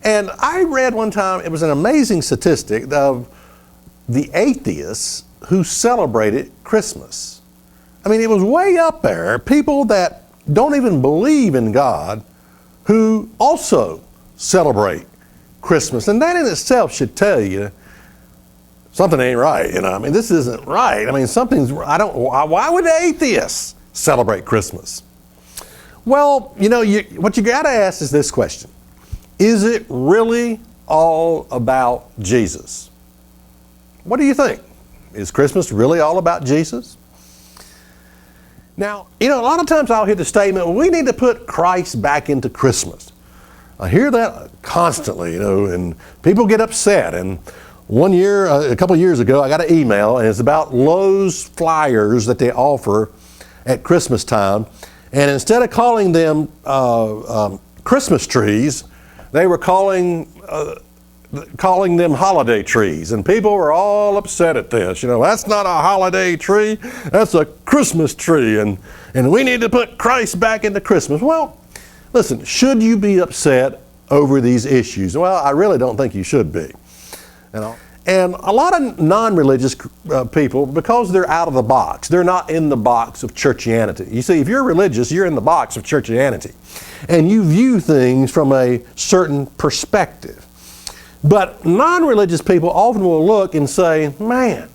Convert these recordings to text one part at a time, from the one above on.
And I read one time, it was an amazing statistic of the atheists who celebrated Christmas. I mean, it was way up there. People that don't even believe in God who also celebrate Christmas. And that in itself should tell you something ain't right. I mean, this isn't right. I mean, why would atheists celebrate Christmas? Well, what you got to ask is this question. Is it really all about Jesus? What do you think? Is Christmas really all about Jesus? Now, a lot of times I'll hear the statement, well, we need to put Christ back into Christmas. I hear that constantly, and people get upset. And one year, a couple of years ago, I got an email, and it's about Lowe's flyers that they offer at Christmas time. And instead of calling them Christmas trees, they were calling them holiday trees. And people were all upset at this. That's not a holiday tree, that's a Christmas tree. And we need to put Christ back into Christmas. Well, listen, should you be upset over these issues? Well, I really don't think you should be. And a lot of non-religious people, because they're out of the box, they're not in the box of churchianity. You see, if you're religious, you're in the box of churchianity. And you view things from a certain perspective. But non-religious people often will look and say, man,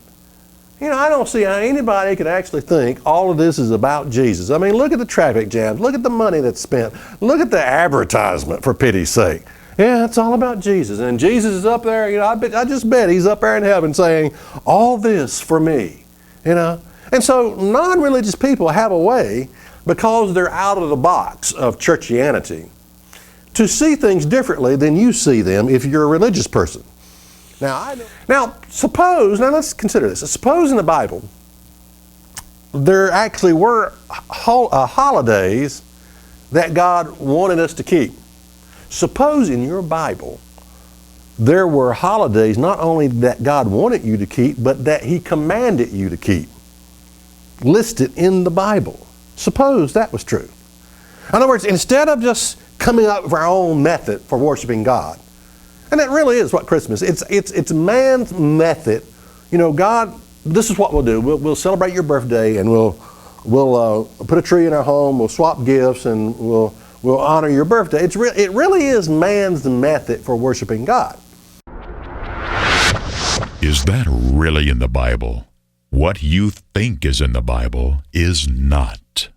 I don't see how anybody could actually think all of this is about Jesus. I mean, look at the traffic jams. Look at the money that's spent. Look at the advertisement, for pity's sake. Yeah, it's all about Jesus. And Jesus is up there, I just bet he's up there in heaven saying, all this for me, And so non-religious people have a way, because they're out of the box of churchianity, to see things differently than you see them if you're a religious person. Now let's consider this. Suppose in the Bible, there actually were holidays that God wanted us to keep. Suppose in your Bible there were holidays not only that God wanted you to keep, but that He commanded you to keep, listed in the Bible. Suppose that was true. In other words, instead of just coming up with our own method for worshiping God, and that really is what Christmas is. It's man's method. God, this is what we'll do. We'll celebrate your birthday, and we'll put a tree in our home. We'll swap gifts, and we'll honor your birthday. It really is man's method for worshiping God. Is that really in the Bible? What you think is in the Bible is not.